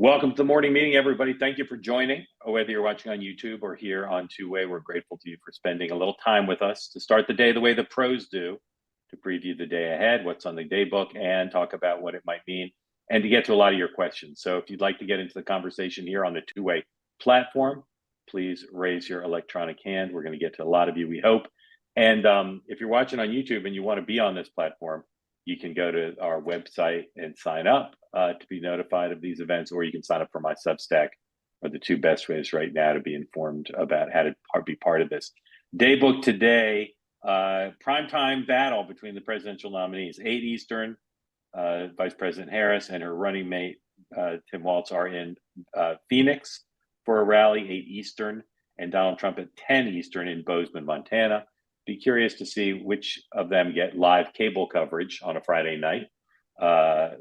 Welcome to the morning meeting, everybody. Thank you for joining. Whether you're watching on YouTube or here on Two-Way, we're grateful to you for spending a little time with us to start the day the way the pros do, to preview the day ahead, what's on the day book, and talk about what it might mean, and to get to a lot of your questions. So if you'd like to get into the conversation here on the Two-Way platform, please raise your electronic hand. We're going to get to a lot of you, we hope. And if you're watching on YouTube and you want to be on this platform, you can go to our website and sign up to be notified of these events, or you can sign up for my Substack, are the two best ways right now to be informed about how to be part of this. Daybook today, primetime battle between the presidential nominees. 8 Eastern, Vice President Harris and her running mate, Tim Walz, are in Phoenix for a rally, 8 Eastern, and Donald Trump at 10 Eastern in Bozeman, Montana. Be curious to see which of them get live cable coverage on a Friday night.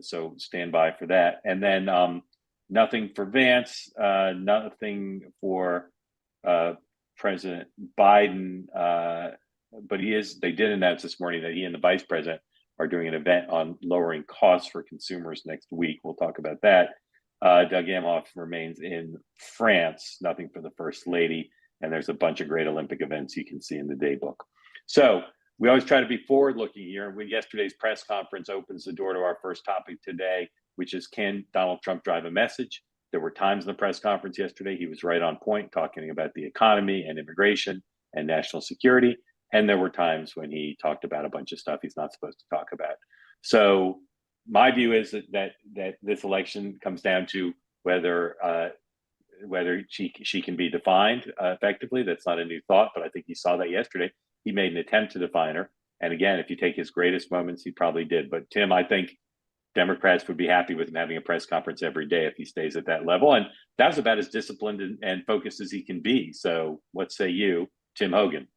So stand by for that. And then nothing for Vance, nothing for President Biden. But they did announce this morning that he and the vice president are doing an event on lowering costs for consumers next week. We'll talk about that. Doug Emhoff remains in France, nothing for the First Lady. And there's a bunch of great Olympic events you can see in the day book. So we always try to be forward-looking here. Yesterday's press conference opens the door to our first topic today, which is, can Donald Trump drive a message? There were times in the press conference yesterday he was right on point, talking about the economy and immigration and national security. And there were times when he talked about a bunch of stuff he's not supposed to talk about. So my view is that this election comes down to whether she can be defined effectively. That's not a new thought, but I think he saw that yesterday. He made an attempt to define her. And again, if you take his greatest moments, he probably did. But Tim, I think Democrats would be happy with him having a press conference every day if he stays at that level. And that's about as disciplined and focused as he can be. So what say you, Tim Hogan?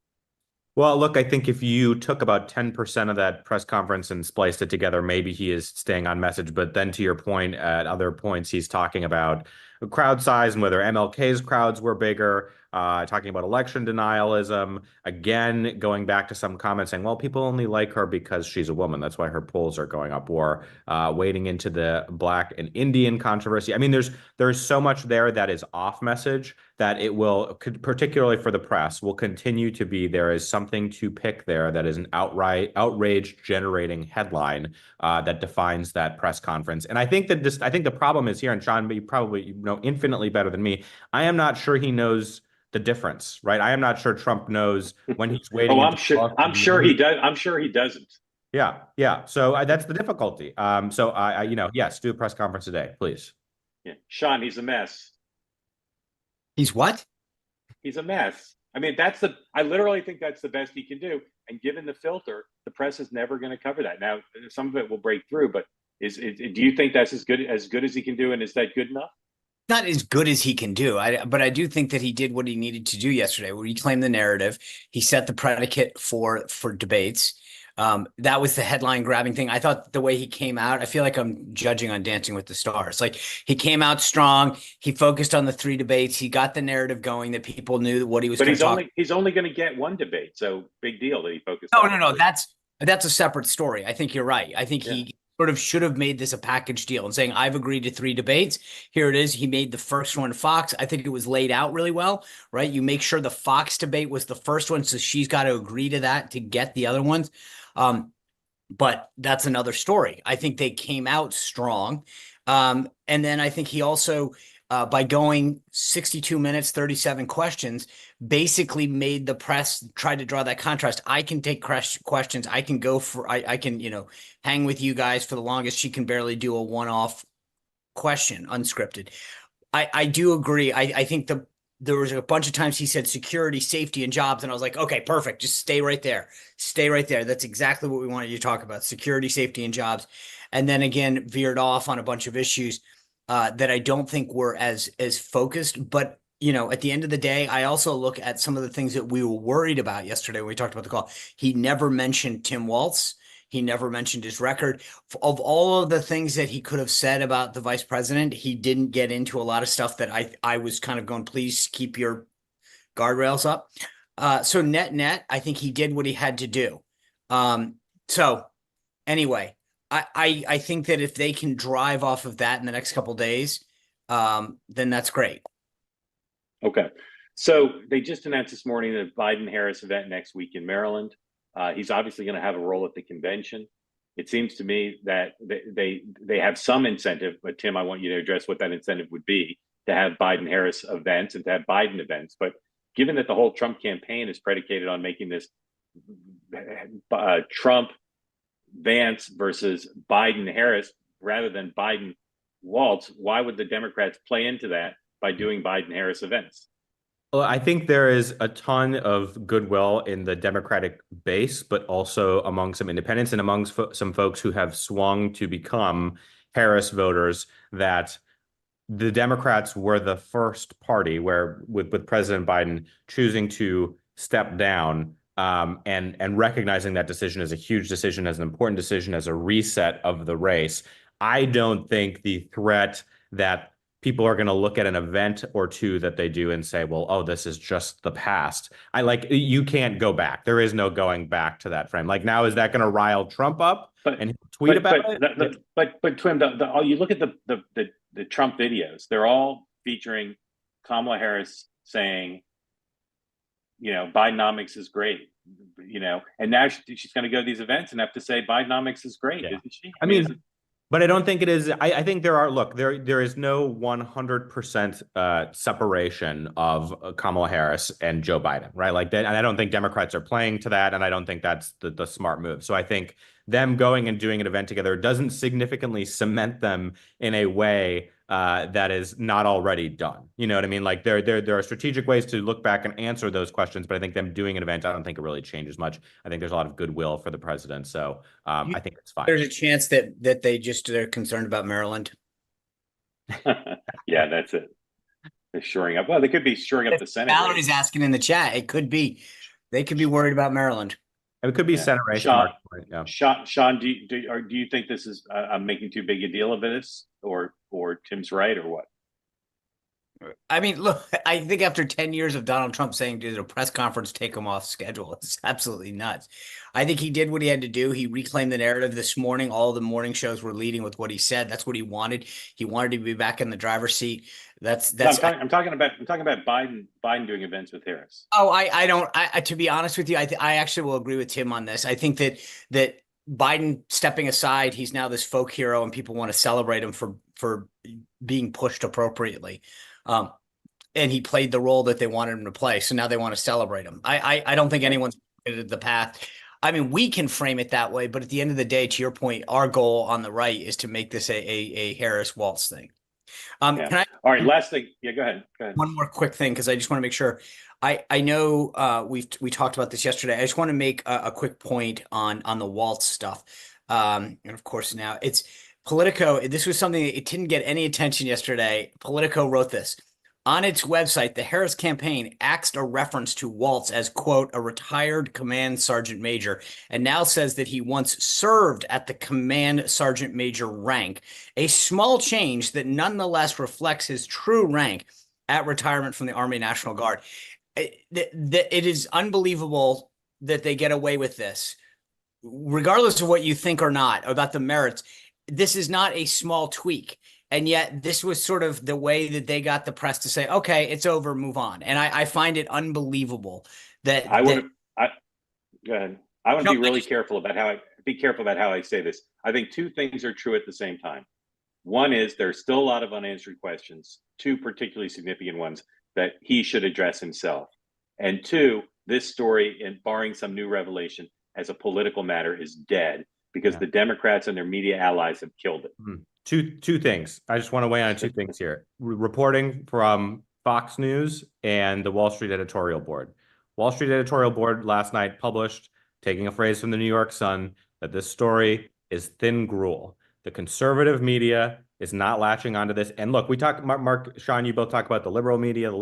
Well, look, I think if you took about 10% of that press conference and spliced it together, maybe he is staying on message. But then to your point, at other points, he's talking about crowd size and whether MLK's crowds were bigger, talking about election denialism, again, going back to some comments saying, well, people only like her because she's a woman. That's why her polls are going up, or wading into the Black and Indian controversy. I mean, there's so much there that is off message that it will, particularly for the press, will continue to be, there is something to pick there that is an outrage generating headline that defines that press conference. And I think that the problem is here, and Sean, you probably know infinitely better than me, I am not sure he knows the difference, right? I am not sure Trump knows when he's waiting. I'm sure he does. I'm sure he doesn't. Yeah. So that's the difficulty. Yes, do a press conference today, please. Yeah. Sean, he's a mess. He's what? He's a mess. I mean, I literally think that's the best he can do. And given the filter, the press is never going to cover that. Now, some of it will break through, but do you think that's as good as he can do? And is that good enough? Not as good as he can do, but I do think that he did what he needed to do yesterday. Where he claimed the narrative, he set the predicate for debates. That was the headline grabbing thing. I thought the way he came out, I feel like I'm judging on Dancing with the Stars. Like, he came out strong. He focused on the 3 debates. He got the narrative going that people knew what he was. But he's only going to get 1 debate, so big deal that he focused. No. That's a separate story. I think you're right. I think he sort of should have made this a package deal and saying, I've agreed to 3 debates. Here it is. He made the first one Fox. I think it was laid out really well, right? You make sure the Fox debate was the first one, so she's got to agree to that to get the other ones. But that's another story. I think they came out strong. And then I think he also, by going 62 minutes, 37 questions, basically made the press try to draw that contrast. I can take questions. I can go for, I can, hang with you guys for the longest. She can barely do a one-off question, unscripted. I do agree. I think there was a bunch of times he said security, safety, and jobs. And I was like, okay, perfect. Just stay right there. Stay right there. That's exactly what we wanted you to talk about: security, safety, and jobs. And then again, veered off on a bunch of issues that I don't think were as focused. But, at the end of the day, I also look at some of the things that we were worried about yesterday when we talked about the call. He never mentioned Tim Walz. He never mentioned his record. Of all of the things that he could have said about the vice president, he didn't get into a lot of stuff that I was kind of going, please keep your guardrails up. So net, I think he did what he had to do. So anyway, I think that if they can drive off of that in the next couple of days, then that's great. Okay. So they just announced this morning the Biden-Harris event next week in Maryland. He's obviously going to have a role at the convention. It seems to me that they have some incentive, but Tim, I want you to address what that incentive would be to have Biden-Harris events and to have Biden events. But given that the whole Trump campaign is predicated on making this Trump Vance versus Biden-Harris rather than Biden-Walz, why would the Democrats play into that by doing Biden-Harris events? Well, I think there is a ton of goodwill in the Democratic base, but also among some independents and among some folks who have swung to become Harris voters, that the Democrats were the first party where, with President Biden choosing to step down, and recognizing that decision as a huge decision, as an important decision, as a reset of the race. I don't think the threat that people are going to look at an event or two that they do and say, well, oh, this is just the past. You can't go back. There is no going back to that frame. Like, now, is that going to rile Trump up and he'll tweet about it? But Twim, you look at the Trump videos, they're all featuring Kamala Harris saying, Bidenomics is great, and now she's going to go to these events and have to say Bidenomics is great, isn't she? I mean, but I don't think it is. I think there is no 100% separation of Kamala Harris and Joe Biden, right? Like that, and I don't think Democrats are playing to that, and I don't think that's the smart move. So I think them going and doing an event together doesn't significantly cement them in a way that is not already done. You know what I mean? Like there are strategic ways to look back and answer those questions, but I think them doing an event, I don't think it really changes much. I think there's a lot of goodwill for the president, so I think it's fine. There's a chance that they're concerned about Maryland. Yeah, that's it. They're shoring up. Well, they could be shoring up the Senate. Valerie's asking in the chat. It could be. They could be worried about Maryland. It could be Senate race. Sean, do you think this is I'm making too big a deal of this, or Tim's right, or what? I mean, look, I think after 10 years of Donald Trump saying, "Did a press conference take him off schedule?" It's absolutely nuts. I think he did what he had to do. He reclaimed the narrative this morning. All the morning shows were leading with what he said. That's what he wanted. He wanted to be back in the driver's seat. That's. I'm talking about Biden doing events with Harris. Oh, I don't. To be honest with you, I actually will agree with Tim on this. I think that Biden stepping aside, he's now this folk hero, and people want to celebrate him for being pushed appropriately. And he played the role that they wanted him to play. So now they want to celebrate him. I don't think anyone's the path. I mean, we can frame it that way, but at the end of the day, to your point, our goal on the right is to make this a Harris Walz thing. All right, last thing. Yeah, go ahead. One more quick thing, because I just want to make sure. I know we talked about this yesterday. I just want to make a quick point on the Walz stuff. And of course, now it's Politico. This was something that it didn't get any attention yesterday. Politico wrote this. On its website, the Harris campaign axed a reference to Walz as, quote, a retired command sergeant major, and now says that he once served at the command sergeant major rank, a small change that nonetheless reflects his true rank at retirement from the Army National Guard. It is unbelievable that they get away with this. Regardless of what you think or not about the merits, this is not a small tweak. And yet this was sort of the way that they got the press to say, okay, it's over, move on. And I find it unbelievable that go ahead. I want to be really careful about how I say this. I think two things are true at the same time. One is there's still a lot of unanswered questions, two particularly significant ones that he should address himself. And two, this story, and barring some new revelation, as a political matter, is dead because the Democrats and their media allies have killed it. Two things. I just want to weigh on two things here. Reporting from Fox News and the Wall Street editorial board. Wall Street editorial board last night published, taking a phrase from the New York Sun, that this story is thin gruel. The conservative media is not latching onto this. And look, we talk, Mark, Sean, you both talk about the liberal media. A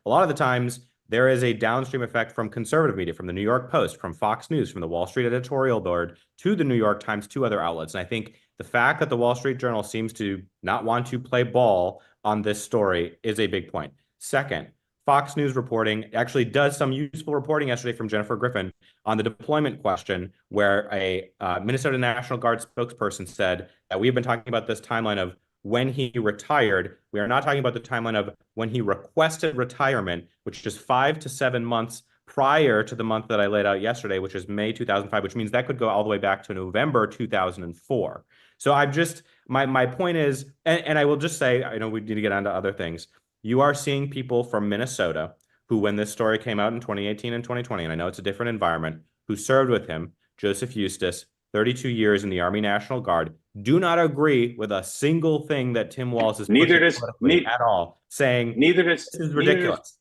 lot of the times there is a downstream effect from conservative media, from the New York Post, from Fox News, from the Wall Street editorial board to the New York Times, to other outlets. And I think the fact that the Wall Street Journal seems to not want to play ball on this story is a big point. Second, Fox News reporting actually does some useful reporting yesterday from Jennifer Griffin on the deployment question, where a Minnesota National Guard spokesperson said that we've been talking about this timeline of when he retired. We are not talking about the timeline of when he requested retirement, which is 5 to 7 months prior to the month that I laid out yesterday, which is May 2005, which means that could go all the way back to November 2004. So I'm just, my point is, and I will just say, I know we need to get on to other things. You are seeing people from Minnesota who, when this story came out in 2018 and 2020, and I know it's a different environment, who served with him, Joseph Eustace, 32 years in the Army National Guard, do not agree with a single thing that Tim Walz is Neither pushing does politically at all, saying neither does this is ridiculous.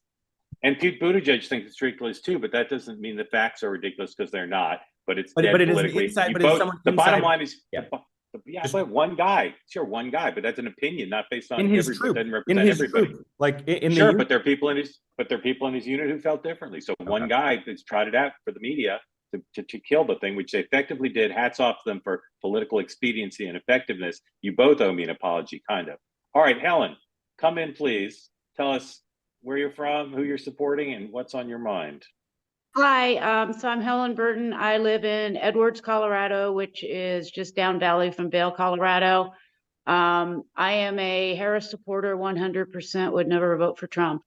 And Pete Buttigieg thinks it's ridiculous too, but that doesn't mean the facts are ridiculous because they're not. But it's dead it is politically. inside, but both, someone the inside, bottom line is, yeah. But one guy, sure, one guy, but that's an opinion, not based on in his everybody. troop, Doesn't in represent his everybody. troop, like in Sure, the but there are people in his unit who felt differently. So one guy that's tried it out for the media to kill the thing, which they effectively did. Hats off to them for political expediency and effectiveness. You both owe me an apology, kind of. All right, Helen, come in, please. Tell us where you're from, who you're supporting, and what's on your mind. Hi, so I'm Helen Burton. I live in Edwards, Colorado, which is just down valley from Vail, Colorado. I am a Harris supporter, 100%, would never vote for Trump.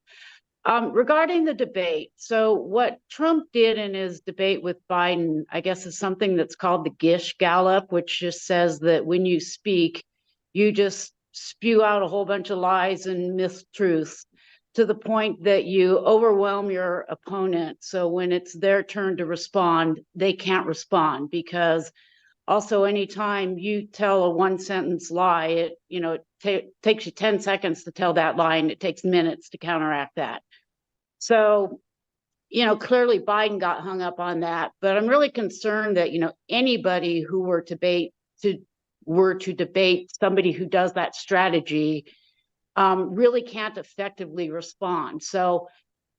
Regarding the debate, so what Trump did in his debate with Biden, I guess, is something that's called the Gish Gallop, which just says that when you speak, you just spew out a whole bunch of lies and mistruths to the point that you overwhelm your opponent. So when it's their turn to respond, they can't respond, because also anytime you tell a one sentence lie, it takes you 10 seconds to tell that lie, and it takes minutes to counteract that. So, clearly Biden got hung up on that, but I'm really concerned that, anybody who were to debate somebody who does that strategy really can't effectively respond. So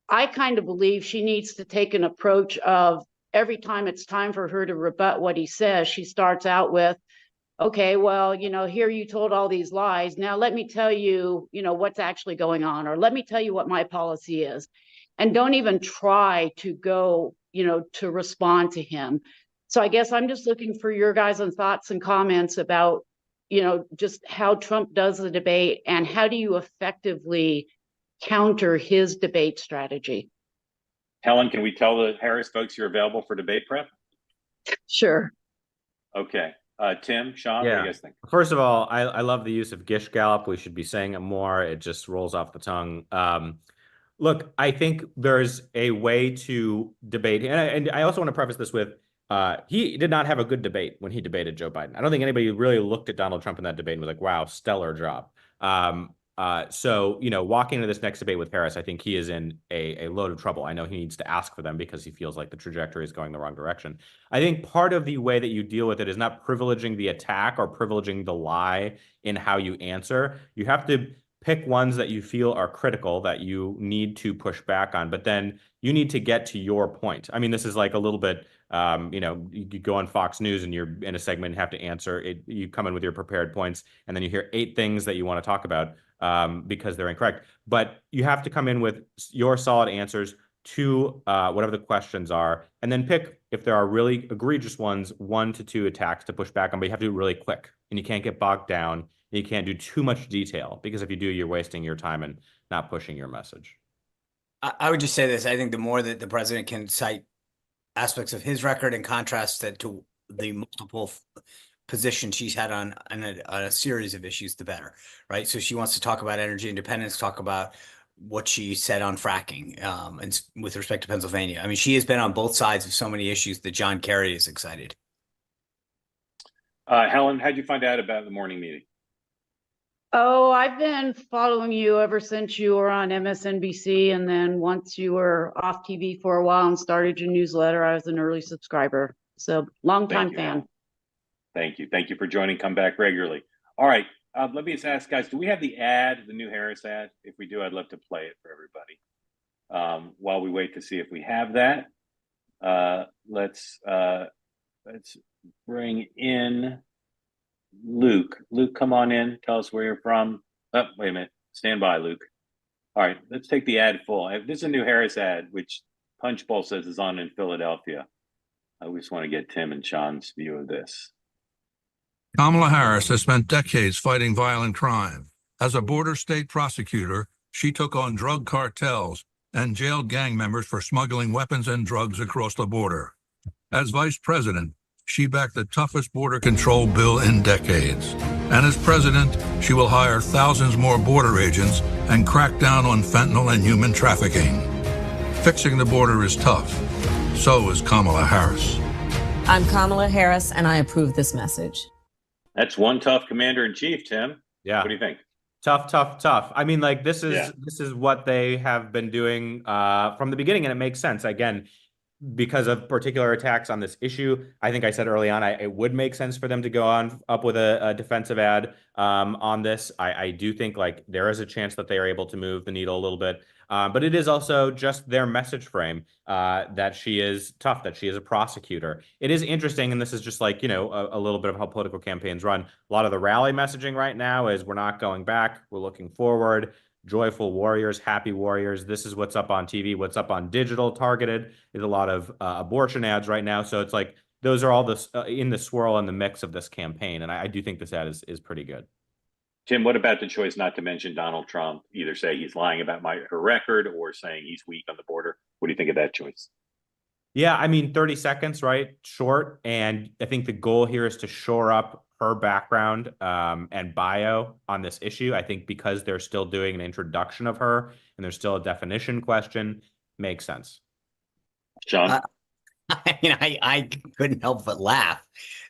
I kind of believe she needs to take an approach of every time it's time for her to rebut what he says, she starts out with, okay, well, here you told all these lies. Now let me tell you, what's actually going on, or let me tell you what my policy is. And don't even try to go, to respond to him. So I guess I'm just looking for your guys' thoughts and comments about, just how Trump does the debate, and how do you effectively counter his debate strategy? Helen, can we tell the Harris folks you're available for debate prep? Sure. Okay. Tim, Sean, what do you guys think? First of all, I love the use of Gish Gallop. We should be saying it more. It just rolls off the tongue. Look, I think there's a way to debate, and I also want to preface this with, he did not have a good debate when he debated Joe Biden. I don't think anybody really looked at Donald Trump in that debate and was like, wow, stellar job. So, walking into this next debate with Harris, I think he is in a load of trouble. I know he needs to ask for them because he feels like the trajectory is going the wrong direction. I think part of the way that you deal with it is not privileging the attack or privileging the lie in how you answer. You have to pick ones that you feel are critical that you need to push back on, but then you need to get to your point. I mean, this is like a little bit, you go on Fox News and you're in a segment and have to answer it. You come in with your prepared points, and then you hear 8 things that you want to talk about because they're incorrect. But you have to come in with your solid answers to whatever the questions are, and then pick, if there are really egregious ones, 1 to 2 attacks to push back on, but you have to do it really quick, and you can't get bogged down. You can't do too much detail, because if you do, you're wasting your time and not pushing your message. I would just say this. I think the more that the president can cite aspects of his record and contrast that to the multiple positions she's had on a series of issues, the better, right? So she wants to talk about energy independence, talk about what she said on fracking, and with respect to Pennsylvania. I mean, she has been on both sides of so many issues that John Kerry is excited. Helen, how'd you find out about the morning meeting? Oh, I've been following you ever since you were on MSNBC, and then once you were off TV for a while and started your newsletter, I was an early subscriber. So long-time fan. Helen. Thank you. Thank you for joining. Come back regularly. All right. Let me just ask, guys, do we have the ad, the new Harris ad? If we do, I'd love to play it for everybody. While we wait to see if we have that, let's bring in Luke. Luke, come on in. Tell us where you're from. Oh, wait a minute. Stand by, Luke. All right, let's take the ad full. This is a new Harris ad, which Punchbowl says is on in Philadelphia. I just want to get Tim and Sean's view of this. Kamala Harris has spent decades fighting violent crime. As a border state prosecutor, she took on drug cartels and jailed gang members for smuggling weapons and drugs across the border. As vice president, she backed the toughest border control bill in decades. And as president, she will hire thousands more border agents and crack down on fentanyl and human trafficking. Fixing the border is tough. So is Kamala Harris. I'm Kamala Harris, and I approve this message. That's one tough commander-in-chief, Tim. Yeah. What do you think? Tough. I mean, like this is what they have been doing from the beginning, and it makes sense. Again, because of particular attacks on this issue, I think I said early on, it would make sense for them to go up with a defensive ad on this. I do think like there is a chance that they are able to move the needle a little bit. But it is also just their message frame that she is tough, that she is a prosecutor. It is interesting, and this is just like, a little bit of how political campaigns run. A lot of the rally messaging right now is we're not going back, we're looking forward, joyful warriors, happy warriors. This is what's up on TV, what's up on digital targeted is a lot of abortion ads right now. So it's like those are all this in the swirl and the mix of this campaign. And I do think this ad is pretty good. Tim, what about the choice not to mention Donald Trump, either say he's lying about her record or saying he's weak on the border? What do you think of that choice? Yeah, I mean, 30 seconds, right? Short. And I think the goal here is to shore up her background and bio on this issue. I think because they're still doing an introduction of her and there's still a definition question, makes sense. Sean? I couldn't help but laugh.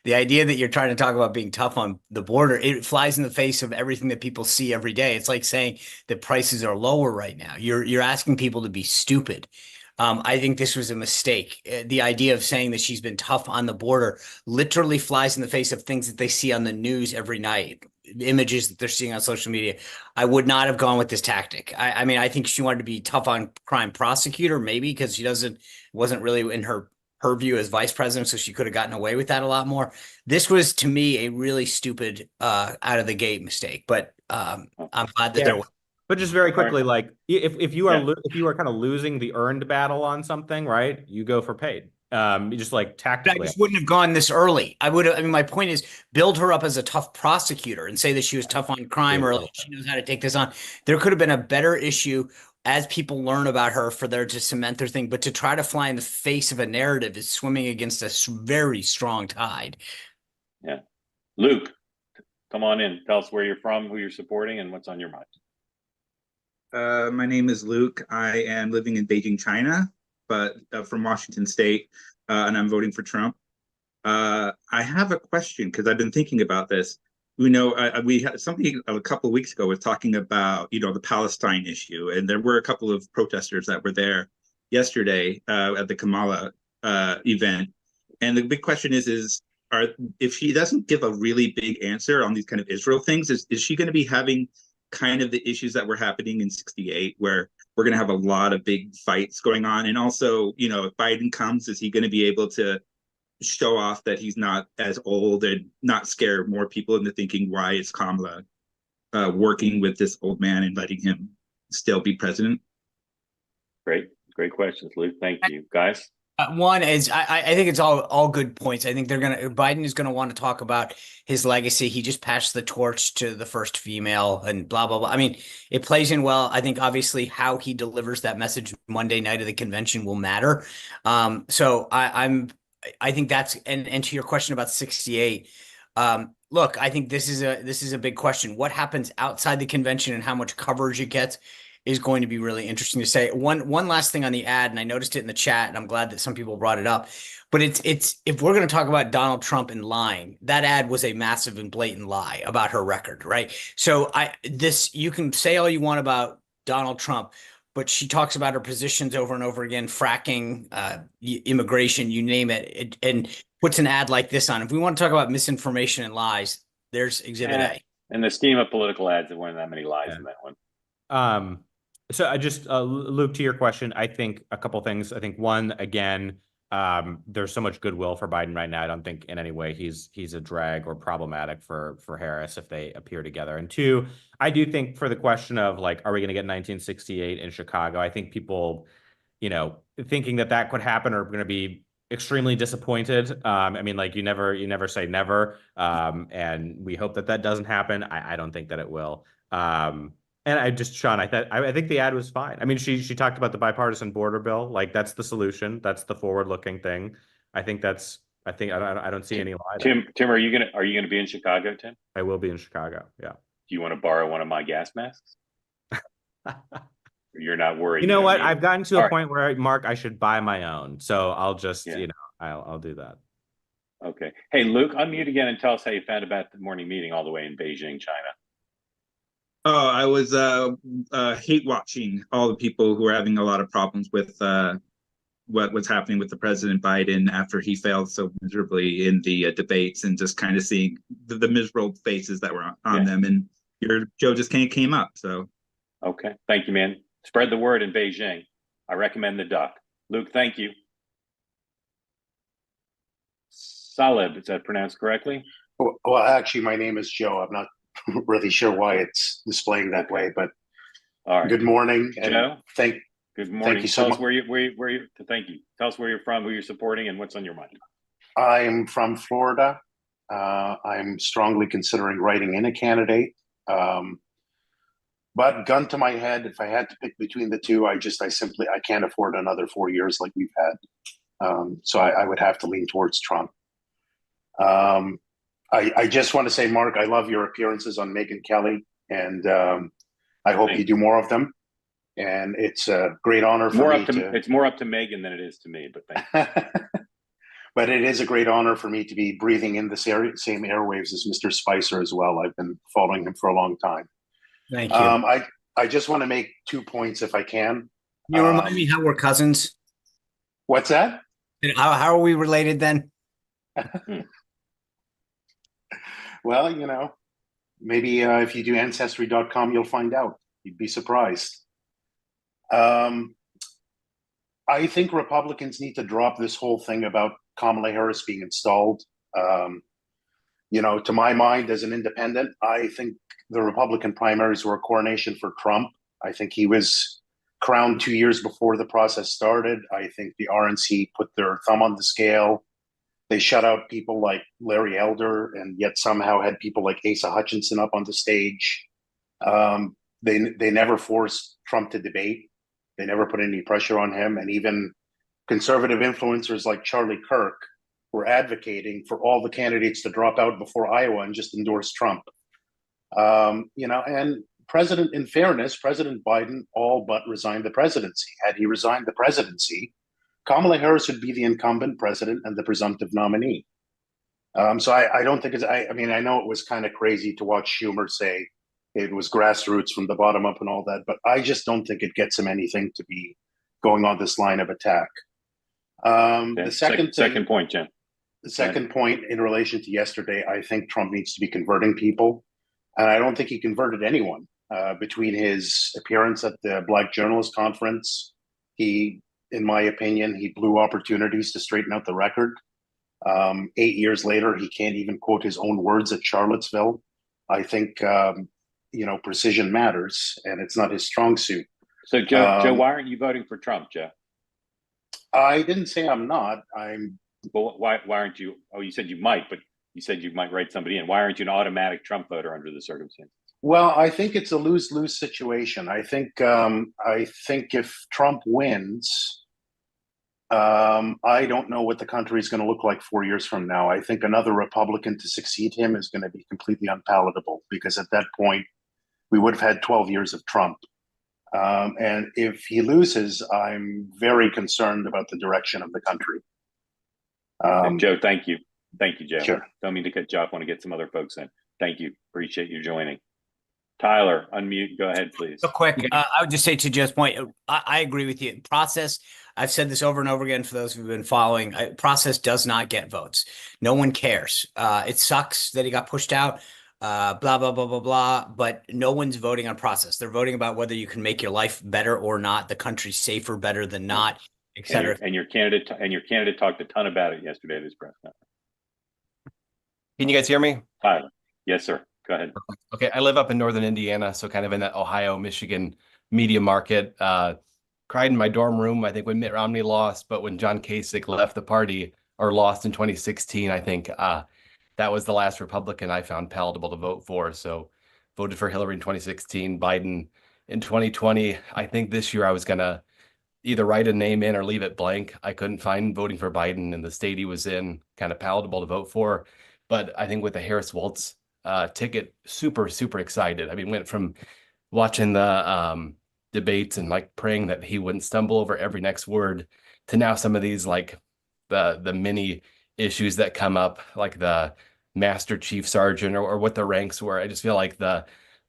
The idea that you're trying to talk about being tough on the border, it flies in the face of everything that people see every day. It's like saying that prices are lower right now. You're asking people to be stupid. I think this was a mistake. The idea of saying that she's been tough on the border literally flies in the face of things that they see on the news every night, images that they're seeing on social media. I would not have gone with this tactic. I mean, I think she wanted to be tough on crime prosecutor, maybe because she wasn't really in her view as vice president, so she could have gotten away with that a lot more. This was, to me, a really stupid out of the gate mistake. But I'm glad that there was. But just very quickly, like if you are kind of losing the earned battle on something, right? You go for paid. You just like tactically. I just wouldn't have gone this early. I would have. I mean, my point is, build her up as a tough prosecutor and say that she was tough on crime early. She knows how to take this on. There could have been a better issue as people learn about her for there to cement their thing. But to try to fly in the face of a narrative is swimming against a very strong tide. Yeah, Luke, come on in. Tell us where you're from, who you're supporting, and what's on your mind. My name is Luke. I am living in Beijing, China, but from Washington State, and I'm voting for Trump. I have a question because I've been thinking about this. We had somebody a couple of weeks ago was talking about, the Palestine issue, and there were a couple of protesters that were there yesterday at the Kamala event. And the big question is if she doesn't give a really big answer on these kind of Israel things, is she going to be having kind of the issues that were happening in 68, where we're going to have a lot of big fights going on? And also, if Biden comes, is he going to be able to show off that he's not as old and not scare more people into thinking, why is Kamala working with this old man and letting him still be president? Great questions, Luke. Thank you, guys. One is I think it's all good points. I think Biden is gonna want to talk about his legacy. He just passed the torch to the first female and blah blah blah. I mean, it plays in well. I think obviously how he delivers that message Monday night of the convention will matter. So I think that's and to your question about 68. Look, I think this is a big question. What happens outside the convention and how much coverage it gets is going to be really interesting to say. One last thing on the ad, and I noticed it in the chat, and I'm glad that some people brought it up. But it's if we're going to talk about Donald Trump and lying, that ad was a massive and blatant lie about her record, right? So you can say all you want about Donald Trump, but she talks about her positions over and over again, fracking, immigration, you name it, and puts an ad like this on. If we want to talk about misinformation and lies, there's Exhibit A. And the scheme of political ads, there weren't that many lies in that one. So I just, Luke, to your question, I think a couple things. I think one, again, there's so much goodwill for Biden right now. I don't think in any way he's a drag or problematic for Harris if they appear together. And two, I do think for the question of like, are we going to get 1968 in Chicago? I think people, thinking that could happen are going to be extremely disappointed. I mean, like you never say never. And we hope that doesn't happen. I don't think that it will. And Sean, I think the ad was fine. I mean, she talked about the bipartisan border bill. Like that's the solution. That's the forward-looking thing. I don't see any lie there. Tim, are you gonna be in Chicago, Tim? I will be in Chicago. Yeah. Do you want to borrow one of my gas masks? You're not worried. You know what? Need I've it. gotten to All a right. point where, Mark, I should buy my own. So I'll just, Yeah. I'll do that. Okay. Hey, Luke, unmute again and tell us how you found about the morning meeting all the way in Beijing, China. Oh, I was hate watching all the people who are having a lot of problems with what was happening with the President Biden after he failed so miserably in the debates, and just kind of seeing the miserable faces that were on them. And your Joe just came up. So okay, thank you, man. Spread the word in Beijing. I recommend the duck. Luke, thank you. Salib, is that pronounced correctly? Well, actually, my name is Joe. I'm not really sure why it's displaying that way, but all right. Good morning. And Joe, good morning. Thank you so much. Tell us thank you. Tell us where you're from, who you're supporting, and what's on your mind. I'm from Florida. I'm strongly considering writing in a candidate. But gun to my head, if I had to pick between the two, I can't afford another 4 years like we've had. So I would have to lean towards Trump. I just want to say, Mark, I love your appearances on Megyn Kelly, and I hope you do more of them. And it's a great honor for me it's more up to Megyn than it is to me, but thank you. But it is a great honor for me to be breathing in the same airwaves as Mr. Spicer as well. I've been following him for a long time. Thank you. I just want to make 2 points if I can. You remind me how we're cousins. What's that? And how are we related then? Well, maybe if you do Ancestry.com, you'll find out. You'd be surprised. I think Republicans need to drop this whole thing about Kamala Harris being installed. To my mind, as an independent, I think the Republican primaries were a coronation for Trump. I think he was crowned 2 years before the process started. I think the RNC put their thumb on the scale. They shut out people like Larry Elder, and yet somehow had people like Asa Hutchinson up on the stage. They never forced Trump to debate. They never put any pressure on him. And even conservative influencers like Charlie Kirk were advocating for all the candidates to drop out before Iowa and just endorse Trump. And in fairness, President Biden all but resigned the presidency. Had he resigned the presidency, Kamala Harris would be the incumbent president and the presumptive nominee. So I don't think I know it was kind of crazy to watch Schumer say it was grassroots from the bottom up and all that, but I just don't think it gets him anything to be going on this line of attack. The second point, Jim. The second point in relation to yesterday, I think Trump needs to be converting people. And I don't think he converted anyone between his appearance at the Black Journalist Conference. In my opinion, he blew opportunities to straighten out the record. 8 years later, he can't even quote his own words at Charlottesville. I think, precision matters, and it's not his strong suit. So, Joe, why aren't you voting for Trump, Joe? I didn't say I'm not. Well, why aren't you? Oh, you said you might, but you said you might write somebody in. Why aren't you an automatic Trump voter under the circumstances? Well, I think it's a lose-lose situation. I think if Trump wins, I don't know what the country is going to look like 4 years from now. I think another Republican to succeed him is going to be completely unpalatable, because at that point, we would have had 12 years of Trump. And if he loses, I'm very concerned about the direction of the country. Joe, thank you. Thank you, Joe. Sure. Don't mean to cut you off. I want to get some other folks in. Thank you. Appreciate you joining. Tyler, unmute. Go ahead, please. Real quick, I would just say to Joe's point, I agree with you. Process, I've said this over and over again for those who've been following, process does not get votes. No one cares. It sucks that he got pushed out, blah, blah, blah, blah, blah, but no one's voting on process. They're voting about whether you can make your life better or not, the country safer better than not, et cetera. And your candidate talked a ton about it yesterday at his press conference. Can you guys hear me? Tyler. Yes, sir. Go ahead. Okay. I live up in northern Indiana, so kind of in that Ohio, Michigan media market. cried in my dorm room, I think, when Mitt Romney lost, but when John Kasich left the party or lost in 2016, I think that was the last Republican I found palatable to vote for. So voted for Hillary in 2016, Biden in 2020. I think this year I was going to either write a name in or leave it blank. I couldn't find voting for Biden in the state he was in kind of palatable to vote for. But I think with the Harris Walz ticket, super, super excited. I mean, went from watching the debates and like praying that he wouldn't stumble over every next word to now some of these like the mini issues that come up, like the Master Chief Sergeant or what the ranks were. I just feel like the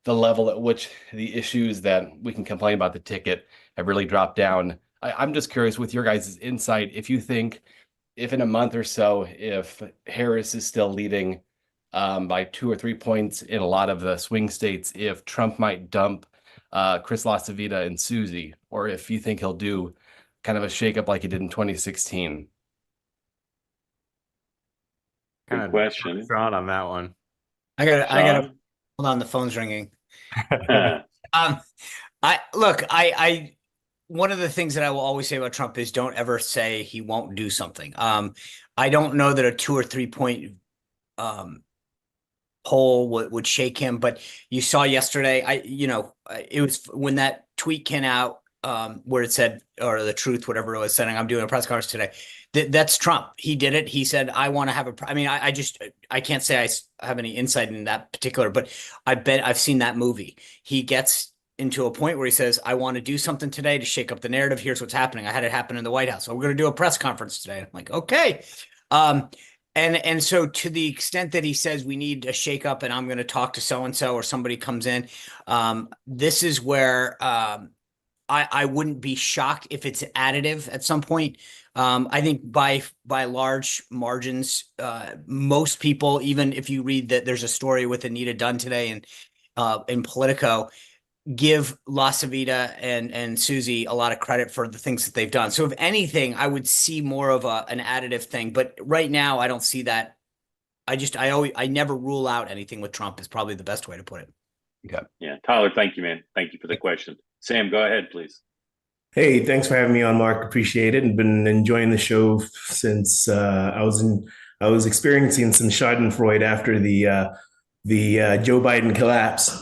level at which the issues that we can complain about the ticket have really dropped down. I'm just curious with your guys' insight, if you think if in a month or so, if Harris is still leading by 2 or 3 points in a lot of the swing states, if Trump might dump Chris LaCivita and Susie, or if you think he'll do kind of a shakeup like he did in 2016. Good question. Sean on that one. I gotta hold on, the phone's ringing. I one of the things that I will always say about Trump is don't ever say he won't do something. I don't know that a 2 or 3 point poll would shake him, but you saw yesterday, it was when that tweet came out where it said, or the truth, whatever it was, saying I'm doing a press conference today. That's Trump. He did it. He said, I want to have I can't say I have any insight in that particular, but I bet I've seen that movie. He gets into a point where he says, I want to do something today to shake up the narrative. Here's what's happening. I had it happen in the White House. So we're going to do a press conference today. I'm like, okay. And so to the extent that he says we need a shakeup and I'm going to talk to so-and-so or somebody comes in, this is where I wouldn't be shocked if it's additive at some point. I think by large margins, most people, even if you read that there's a story with Anita Dunn today in Politico, give LaCivita and Susie a lot of credit for the things that they've done. So if anything, I would see more of an additive thing. But right now, I don't see that. I never rule out anything with Trump is probably the best way to put it. Okay. Yeah. Tyler, thank you, man. Thank you for the question. Sam, go ahead, please. Hey, thanks for having me on, Mark. Appreciate it. And been enjoying the show since I was experiencing some Schadenfreude after the Joe Biden collapse.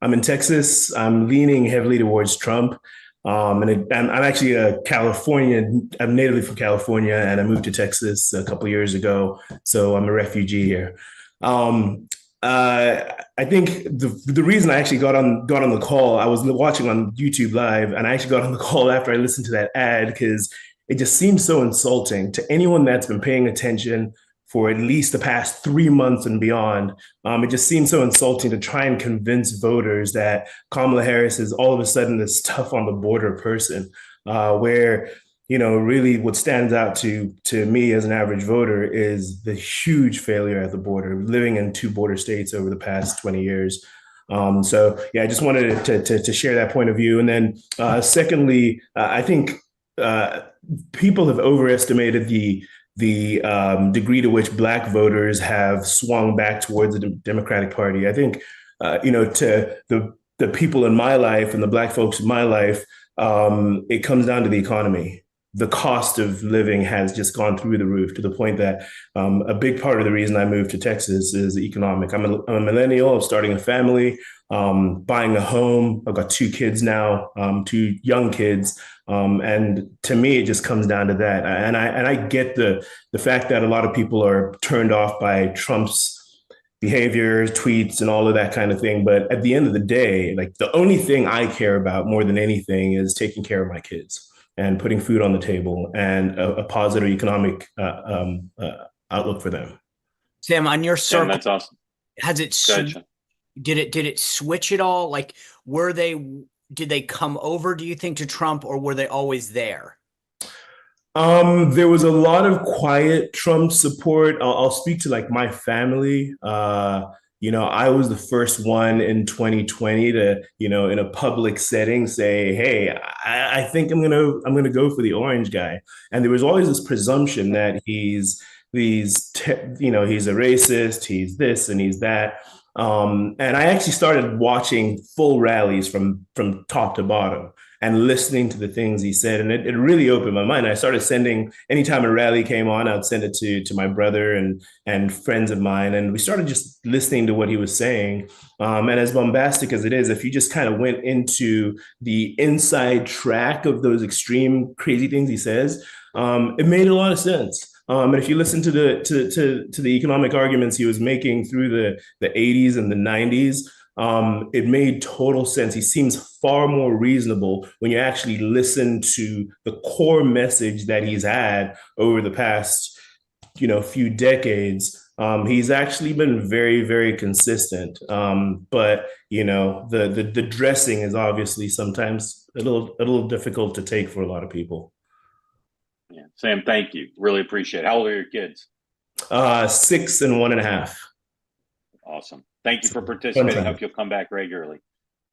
I'm in Texas. I'm leaning heavily towards Trump. And I'm actually a Californian. I'm natively from California, and I moved to Texas a couple of years ago. So I'm a refugee here. I think the reason I actually got on the call, I was watching on YouTube Live, and I actually got on the call after I listened to that ad because it just seems so insulting to anyone that's been paying attention for at least the past 3 months and beyond. It just seems so insulting to try and convince voters that Kamala Harris is all of a sudden this tough on the border person, where, really what stands out to me as an average voter is the huge failure at the border, living in 2 border states over the past 20 years. So yeah, I just wanted to share that point of view. And then secondly, I think people have overestimated the degree to which Black voters have swung back towards the Democratic Party. I think, to the people in my life and the Black folks in my life, it comes down to the economy. The cost of living has just gone through the roof to the point that a big part of the reason I moved to Texas is economic. I'm a millennial. I'm starting a family, buying a home. I've got 2 kids now, 2 young kids. And to me, it just comes down to that. And I get the fact that a lot of people are turned off by Trump's behavior, tweets, and all of that kind of thing. But at the end of the day, like the only thing I care about more than anything is taking care of my kids and putting food on the table and a positive economic outlook for them. Sam, on your circle, Sam, that's awesome. Has it did it switch at all? Like, did they come over, do you think, to Trump, or were they always there? There was a lot of quiet Trump support. I'll speak to like my family. I was the first one in 2020 to, in a public setting say, hey, I think I'm gonna go for the orange guy. And there was always this presumption that he's a racist, he's this and he's that. And I actually started watching full rallies from top to bottom. and listening to the things he said. And it really opened my mind. I started sending, anytime a rally came on, I'd send it to my brother and friends of mine. And we started just listening to what he was saying. And as bombastic as it is, if you just kind of went into the inside track of those extreme crazy things he says, it made a lot of sense. And if you listen to the economic arguments he was making through the 80s and the 90s, it made total sense. He seems far more reasonable when you actually listen to the core message that he's had over the past, few decades. He's actually been very, very consistent. But the dressing is obviously sometimes a little difficult to take for a lot of people. Yeah, Sam, thank you. Really appreciate it. How old are your kids? 6 and 1.5. Awesome. Thank you for participating. Hope you'll come back regularly.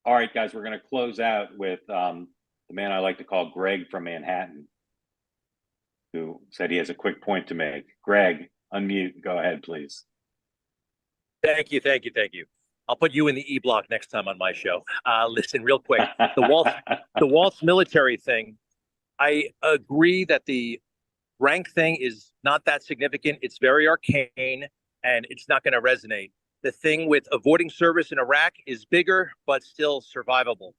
All right, guys, we're going to close out with the man I like to call Greg from Manhattan, who said he has a quick point to make. Greg, unmute. Go ahead, please. Thank you. I'll put you in the E-block next time on my show. Listen, real quick, the Walz military thing, I agree that the rank thing is not that significant. It's very arcane, and it's not going to resonate. The thing with avoiding service in Iraq is bigger, but still survivable.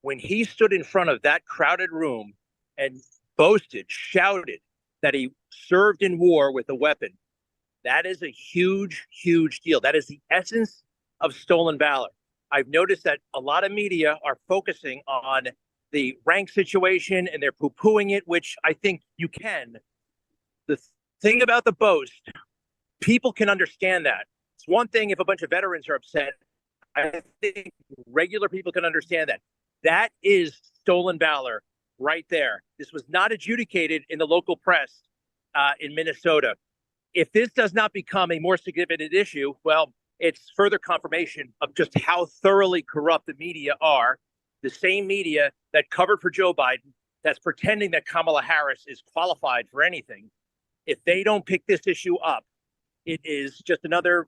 When he stood in front of that crowded room and boasted, shouted that he served in war with a weapon, that is a huge, huge deal. That is the essence of stolen valor. I've noticed that a lot of media are focusing on the rank situation and they're poo-pooing it, which I think you can. The thing about the boast, people can understand that. It's one thing if a bunch of veterans are upset. I think regular people can understand that. That is stolen valor right there. This was not adjudicated in the local press in Minnesota. If this does not become a more significant issue, well, it's further confirmation of just how thoroughly corrupt the media are. The same media that covered for Joe Biden, that's pretending that Kamala Harris is qualified for anything. If they don't pick this issue up, it is just another,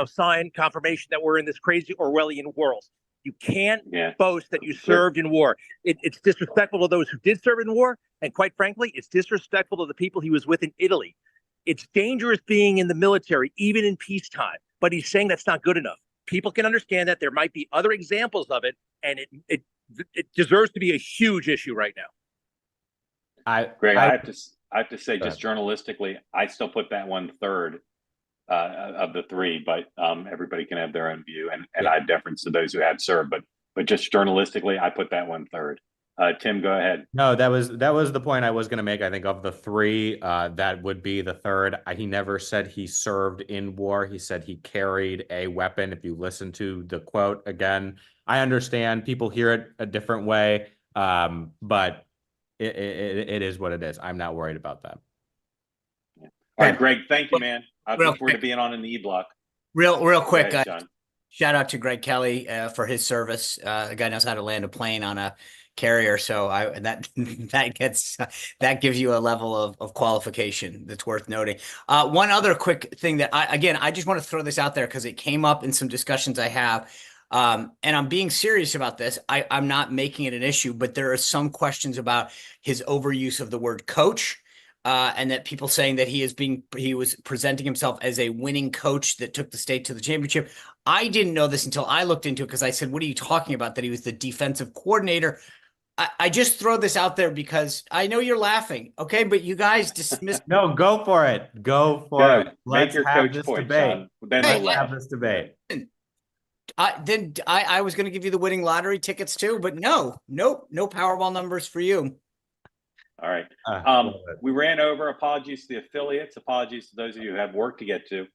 sign, confirmation that we're in this crazy Orwellian world. You can't boast that you served in war. It's disrespectful to those who did serve in war. And quite frankly, it's disrespectful to the people he was with in Italy. It's dangerous being in the military, even in peacetime. But he's saying that's not good enough. People can understand that there might be other examples of it, and it deserves to be a huge issue right now. Greg, I have to say, just journalistically, I still put that one third of the three, but everybody can have their own view, and I have deference to those who have served, but just journalistically, I put that one third. Tim, go ahead. No, that was the point I was going to make. I think of the three, that would be the third. He never said he served in war. He said he carried a weapon. If you listen to the quote again, I understand people hear it a different way, but it is what it is. I'm not worried about that. Yeah. All right, Greg, thank you, man. I look forward to being on in the E-block. Real quick, ahead, shout out to Greg Kelly for his service. The guy knows how to land a plane on a carrier, so that gives you a level of qualification that's worth noting. One other quick thing that I just want to throw this out there because it came up in some discussions I have, and I'm being serious about this. I'm not making it an issue, but there are some questions about his overuse of the word coach. And that people saying that he was presenting himself as a winning coach that took the state to the championship. I didn't know this until I looked into it because I said, what are you talking about? That he was the defensive coordinator. I just throw this out there because I know you're laughing, okay? But you guys dismiss. No, go for it. Go for it. Make your coach point, John. Then let's have this debate. I was going to give you the winning lottery tickets too, but no Powerball numbers for you. All right. We ran over. Apologies to the affiliates. Apologies to those of you who have work to get to.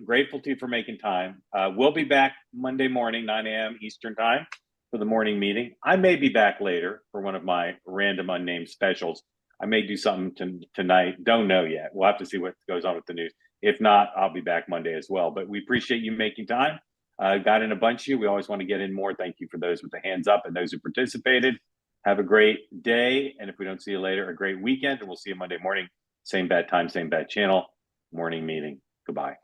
Grateful to you for making time. We'll be back Monday morning, 9 a.m. Eastern time for the morning meeting. I may be back later for one of my random unnamed specials. I may do something tonight. Don't know yet. We'll have to see what goes on with the news. If not, I'll be back Monday as well. But we appreciate you making time. Got in a bunch of you. We always want to get in more. Thank you for those with the hands up and those who participated. Have a great day. And if we don't see you later, a great weekend. And we'll see you Monday morning. Same bad time, same bad channel. Morning meeting. Goodbye.